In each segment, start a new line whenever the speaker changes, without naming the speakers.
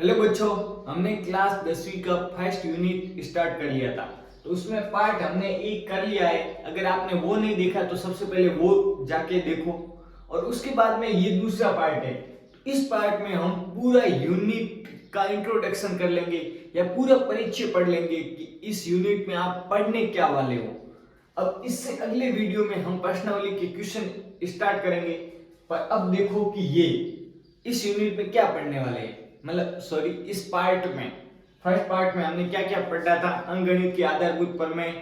Hello बच्चों, हमने class 10वीं का फर्स्ट यूनिट स्टार्ट कर लिया था। तो उसमें पार्ट हमने एक कर लिया है। अगर आपने वो नहीं देखा तो सबसे पहले वो जाके देखो। और उसके बाद में ये दूसरा पार्ट है। तो इस पार्ट में हम पूरा यूनिट का इंट्रोडक्शन कर लेंगे या पूरा परिचय पढ़ लेंगे कि इस यूनिट में आप पढ़ने क्या वाले हो। अब इससे अगले वीडियो में हम प्रश्नावली के क्वेश्चन स्टार्ट करेंगे। पर अब देखो कि ये इस यूनिट में क्या पढ़ने वाले हैं, मतलब सॉरी इस पार्ट में फर्स्ट पार्ट में हमने क्या क्या पढ़ा था। अंकगणित की आधारभूत प्रमेय,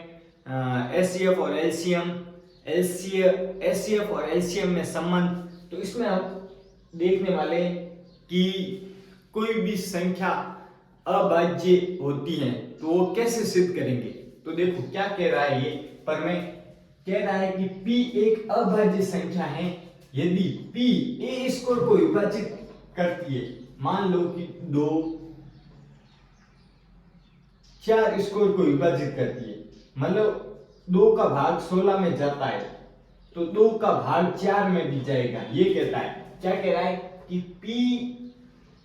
एचसीएफ और एलसीएम, एचसीएफ और एलसीएम में संबंध। तो इसमें हम देखने वाले हैं कि कोई भी संख्या अभाज्य होती है तो वो कैसे सिद्ध करेंगे। तो देखो क्या कह रहा है ये प्रमेय, कह रहा है कि p एक अभाज्य संख्या है यदि p a स्क्वायर को विभाजित करती है। मान लो कि 2 4 स्क्वायर को विभाजित करती है, मतलब 2 का भाग 16 में जाता है तो 2 का भाग 4 में भी जाएगा। ये कहता है, क्या कह रहा है कि p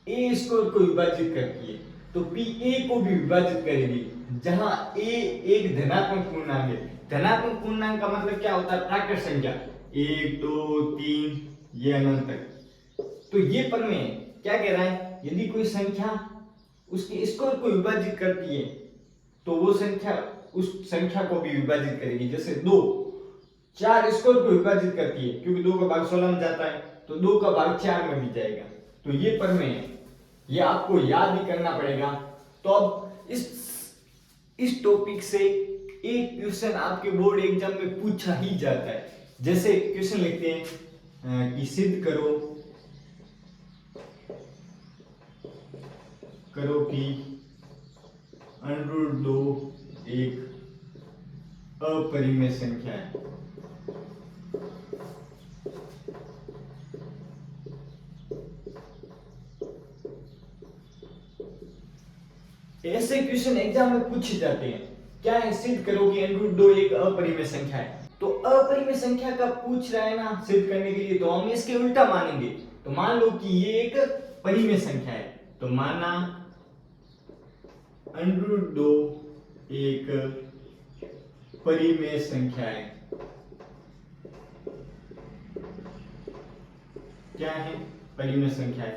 a स्क्वायर को विभाजित करती है तो p a को भी विभाजित करेगी, जहां a एक धनात्मक पूर्णांक है। धनात्मक पूर्णांक का मतलब क्या होता है? प्राकृत संख्या 1 2 3 ये अनंत तक। तो ये प्रमेय क्या कह रहा है, यदि कोई संख्या उसके स्क्वायर को विभाजित करती है तो वो संख्या उस संख्या को भी विभाजित करेगी। जैसे 2 4 स्क्वायर को विभाजित करती है क्योंकि 2 का भाग 16 में जाता है तो 2 का भाग 4 में भी जाएगा। तो ये प्रमेय है, ये आपको याद ही करना पड़ेगा। तो अब इस टॉपिक से एक क्वेश्चन आपके बोर्ड एग्जाम में पूछा ही जाता है। जैसे क्वेश्चन लिखते हैं कि सिद्ध करो कि √2 एक अपरिमेय संख्या है। ऐसे क्वेश्चन एग्जाम में पूछे जाते हैं। क्या है? सिद्ध करो कि √2 एक अपरिमेय संख्या है। तो अपरिमेय संख्या का पूछ रहा है ना सिद्ध करने के लिए, तो हम इसके उल्टा मानेंगे। तो मान लो कि ये एक परिमेय संख्या है तो माना √2 एक परिमेय संख्या है। क्या है? परिमेय संख्या है।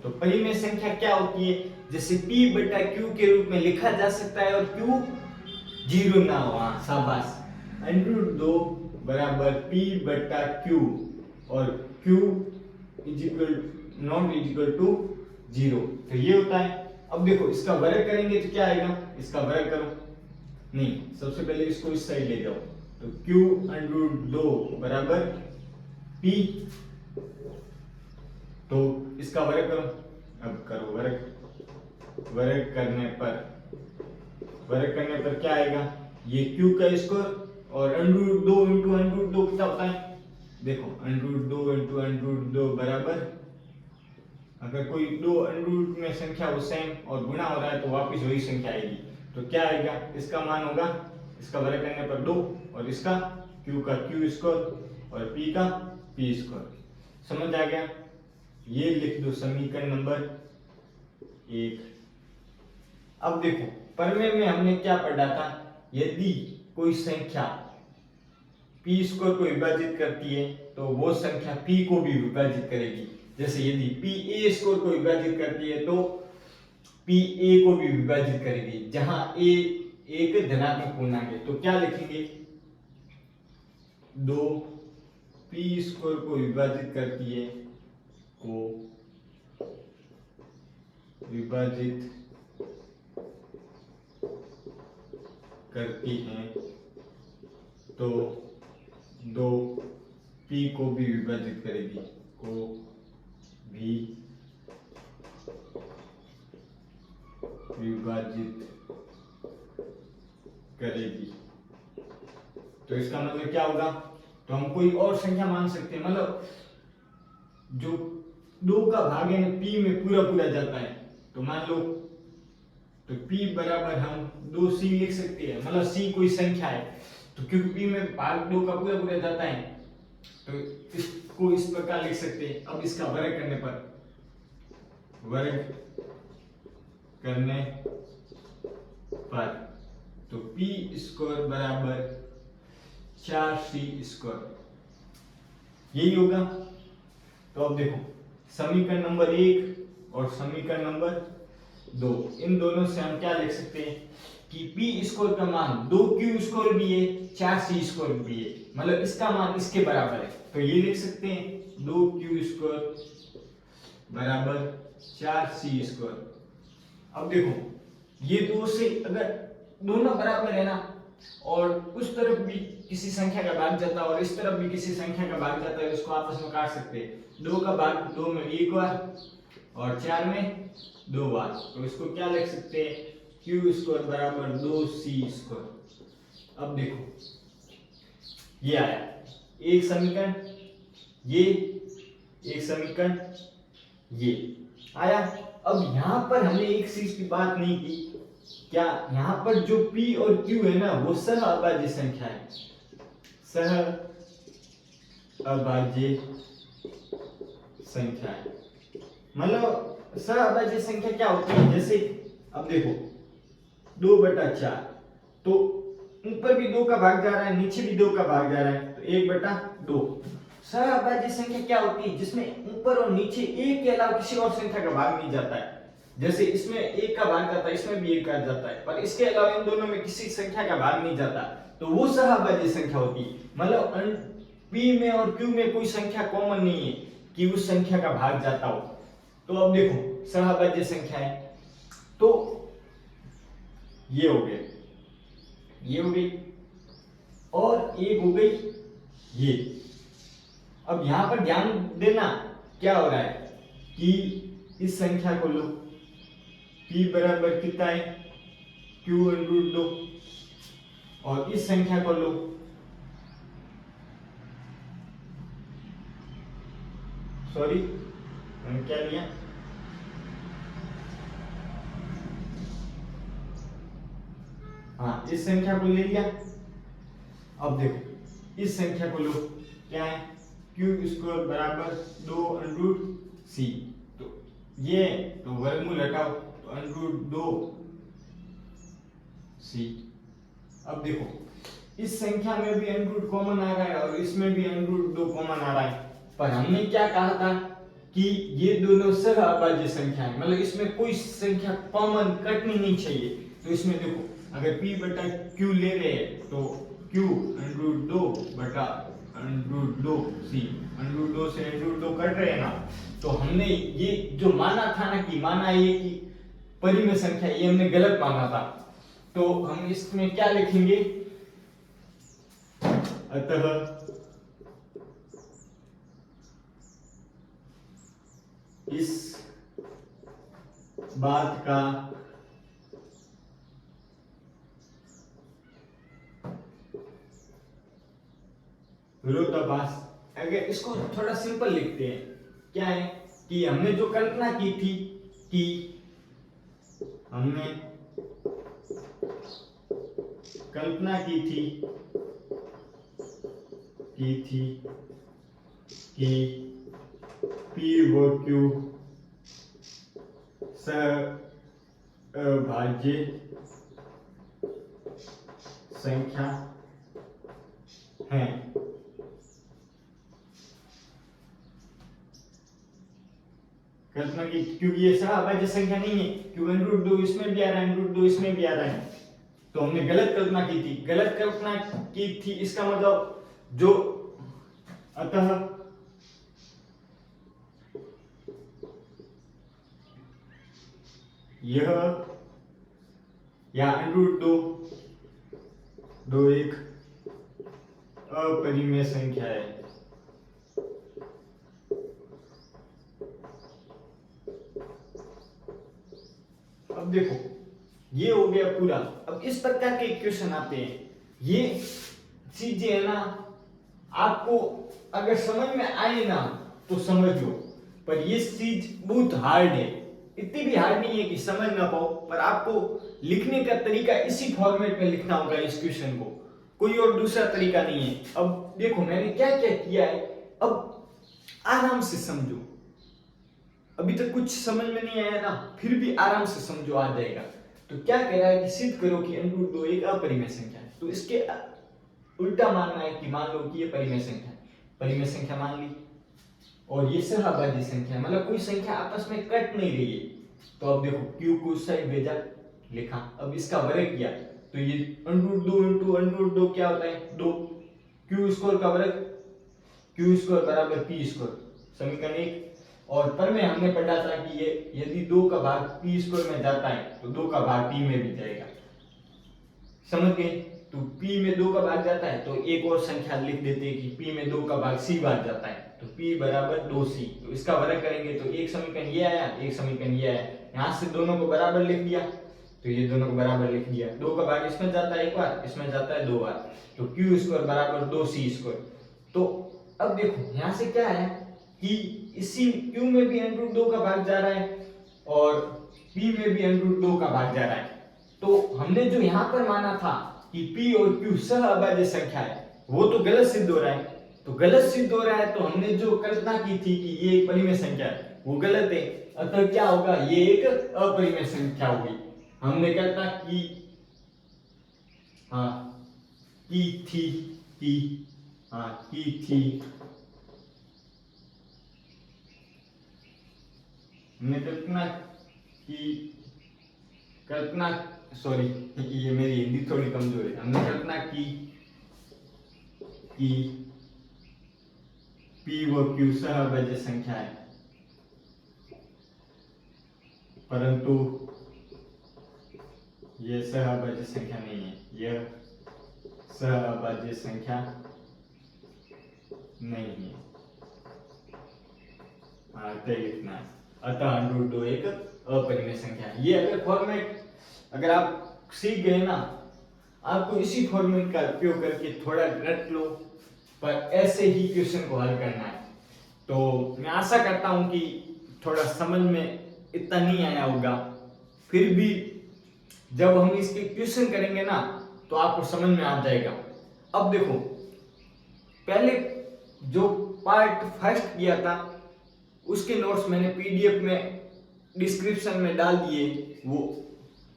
तो परिमेय संख्या क्या होती है? जैसे p बटा q के रूप में लिखा जा सकता है और q जीरो ना हो। हाँ शाबाश, √2 बराबर p बटा q और q नॉट इक्वल टू 0। तो ये होता है। अब देखो इसका वर्ग करेंगे तो क्या आएगा? इसका वर्ग करो, नहीं सबसे पहले इसको इस साइड ले जाओ। तो q √2 बराबर p, तो इसका वर्ग करो। अब करो वर्ग करने पर क्या आएगा? ये q का स्क्वायर और √2 इंटू √2 कितना होता है? देखो √2 इंटू √2 बराबर, अगर कोई दो √रूट में संख्या वो सेम और गुणा हो रहा है तो वापस वही संख्या आएगी। तो क्या आएगा? इसका मान होगा, इसका वर्ग करने पर 2 और इसका q का q स्क्वायर और p का p स्क्वायर। समझ आ गया? ये लिख दो समीकरण नंबर 1। अब देखो प्रमेय में हमने क्या पढ़ा था, यदि कोई संख्या p स्क्वायर को विभाजित करती है तो वो संख्या p को भी विभाजित करेगी। जैसे यदि p a स्क्वायर को विभाजित करती है तो p a को भी विभाजित करेगी, जहां a एक धनात्मक पूर्णांक है। तो क्या लिखेंगे? 2 p स्क्वायर को विभाजित करती है तो 2 p को भी विभाजित करेगी तो इसका मतलब क्या होगा? तो हम कोई और संख्या मान सकते हैं, मतलब जो 2 का भाग है ना p में पूरा पूरा जाता है। तो मान लो तो p बराबर हम 2c लिख सकते हैं, मतलब c कोई संख्या है तो क्योंकि p में भाग 2 का पूरा पूरा जाता है तो इसको इस प्रकार लिख सकते हैं। अब इसका वर्ग करने पर वर्ग करने पर, तो पी स्क्वायर बराबर 4c², यही होगा। तो अब देखो समीकरण नंबर 1 और समीकरण नंबर 2, इन दोनों से हम क्या लिख सकते हैं कि पी स्क्वायर का मान 2q² भी है, 4c² भी है, मतलब इसका मान इसके बराबर है। तो ये लिख सकते हैं 2q² बराबर 4c²। अब देखो ये दो से अगर दोनों बराबर है ना, और उस तरफ भी किसी संख्या का भाग जाता है और इस तरफ भी किसी संख्या का भाग जाता है, इसको आपस में काट सकते हैं। 2 का भाग 2 में 1 बार और 4 में 2 बार, तो इसको क्या लिख सकते हैं q² बराबर 2c²। अब देखो ये आया एक समीकरण, ये एक समीकरण, ये आया। अब यहां पर हमने एक चीज की बात नहीं की, क्या यहां पर जो p और q है ना वो सह अभाज्य संख्या है, सह अभाज्य संख्या है। मतलब सह अभाज्य संख्या क्या होती है, जैसे अब देखो 2/4, तो ऊपर भी 2 का भाग जा रहा है, नीचे भी 2 का भाग जा रहा है, तो 1/2। सह अभाज्य संख्या क्या होती है, जिसमें ऊपर और नीचे एक के अलावा किसी और संख्या का भाग नहीं जाता है। जैसे इसमें 1 का भाग जाता है, इसमें भी 1 का जाता है, पर इसके अलावा इन दोनों में किसी संख्या का भाग नहीं जाता, तो वो सह अभाज्य संख्या होती है। मतलब p में और q में कोई संख्या कॉमन नहीं है कि उस संख्या का भाग जाता हो। तो अब देखो सह अभाज्य संख्या है, तो ये हो गया, ये हो गई, और एक हो गई ये। अब यहां पर ध्यान देना क्या हो रहा है कि इस संख्या को लो, p बराबर कितना है q√2, और इस संख्या को लो सॉरी मैंने क्या लिया, हाँ इस संख्या को ले लिया। अब देखो इस संख्या को लो, क्या है q² बराबर 2√c, तो ये तो वर्गमूल हटाओ तो √2c। अब देखो इस संख्या में भी √2 कॉमन आ रहा है और इसमें भी √2 कॉमन आ रहा है, पर हमने क्या कहा था कि ये दोनों सह अभाज्य संख्या है, मतलब इसमें कोई संख्या कॉमन कटनी नहीं चाहिए। तो इसमें देखो अगर p/q ले रहे हैं तो q √2/√2c, √2 से √2 कट रहे हैं ना, तो हमने ये जो माना था ना कि माना ये कि परिमेय संख्या, ये हमने गलत माना था। तो हम इसमें क्या लिखेंगे, अतः इस बात का विरोधाभास, अगर इसको थोड़ा सिंपल लिखते हैं, क्या है कि हमने जो कल्पना की थी कि कि p और q सह अभाज्य संख्या हैं। कल्पना की, क्योंकि ये सह अभाज्य संख्या नहीं है, क्योंकि √2 इसमें भी आ रहा है, √2 इसमें भी आ रहा है, तो हमने गलत कल्पना की थी। गलत कल्पना की थी इसका मतलब जो, अतः यह या √2 एक अपरिमेय संख्या है। अब देखो ये हो गया पूरा। अब इस प्रकार के क्वेश्चन आते हैं, ये चीजें है ना आपको अगर समझ में आए ना तो समझ लो, पर ये चीज बहुत हार्ड है, इतनी भी हार्ड नहीं है कि समझ ना पाओ, पर आपको लिखने का तरीका इसी फॉर्मेट में लिखना होगा इस क्वेश्चन को, कोई और दूसरा तरीका नहीं है। अब देखो मैंने क्या क्या किया है, अब आराम से समझो। अभी तक कुछ समझ में नहीं आया ना, फिर भी आराम से समझो, आ जाएगा। तो क्या कह रहा है कि सिद्ध करो कि √2 एक अपरिमेय संख्या है। तो इसके उल्टा मानना है कि मान लो कि ये परिमेय संख्या है, परिमेय संख्या मान ली, और ये सहअभाज्य संख्या, मतलब कोई संख्या आपस में कट नहीं रही है। तो अब देखो q को उस साइड भेजा, लिखा, अब इसका वर्ग किया, तो ये √2 इंटू √2 क्या होता है 2, q स्क्वायर का वर्ग, q स्क्वायर बराबर p स्क्वायर, समीकरण 1। और पर में हमने पढ़ा था कि ये यदि 2 का भाग p स्क्वायर में जाता है तो 2 का भाग p में भी जाएगा, समझ गए। तो p में 2 का भाग जाता है तो एक और संख्या लिख देते हैं कि p में 2 का भाग c भाग जाता है, तो p बराबर 2c। तो इसका वर्ग करेंगे तो एक समीकरण ये आया, एक समीकरण ये आया, यहां से दोनों को बराबर लिख दिया, तो ये दोनों को बराबर लिख दिया, 2 का भाग इसमें जाता है एक बार, इसमें जाता है 2 बार, तो q स्क्वायर बराबर 2c स्क्वायर। तो अब देखो यहां से क्या है कि इसी q में भी √2 का भाग जा रहा है और p में भी √2 का भाग जा रहा है। तो हमने जो यहां पर माना था कि p और q सहअभाज्य संख्या है, वो तो गलत सिद्ध हो रहा है। तो गलत सिद्ध हो रहा है तो हमने जो कल्पना की थी कि ये एक परिमेय संख्या है, वो गलत है। अतः क्या होगा, ये एक अपरिमेय संख्या होगी। हमने कल्पना की, हाँ की थी, की थी, हमने कल्पना सॉरी, ये मेरी हिंदी थोड़ी कमजोर है। हमने कल्पना की कि p व q सहअभाज्य संख्या है, परंतु यह सहअभाज्य संख्या नहीं है, यह सहअभाज्य संख्या नहीं है। अतः लिखना है, अतः √2 एक अपरिमेय संख्या है। ये अगर फॉर्मेट अगर आप सीख गए ना, आपको इसी फॉर्मेट का उपयोग करके थोड़ा रट लो, पर ऐसे ही क्वेश्चन को हल करना है। तो मैं आशा करता हूं कि थोड़ा समझ में इतना नहीं आया होगा, फिर भी जब हम इसके क्वेश्चन करेंगे ना तो आपको समझ में आ जाएगा। अब देखो, पहले जो पार्ट फर्स्ट किया था उसके नोट्स मैंने पीडीएफ में डिस्क्रिप्शन में डाल दिए, वो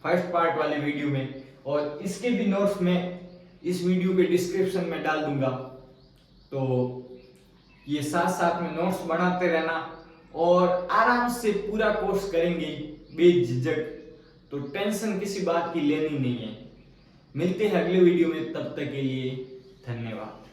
फर्स्ट पार्ट वाले वीडियो में, और इसके भी नोट्स में इस वीडियो के डिस्क्रिप्शन में डाल दूंगा। तो ये साथ साथ में नोट्स बनाते रहना और आराम से पूरा कोर्स करेंगे बेझिझक, तो टेंशन किसी बात की लेनी नहीं है। मिलते हैं अगले वीडियो में, तब तक के लिए धन्यवाद।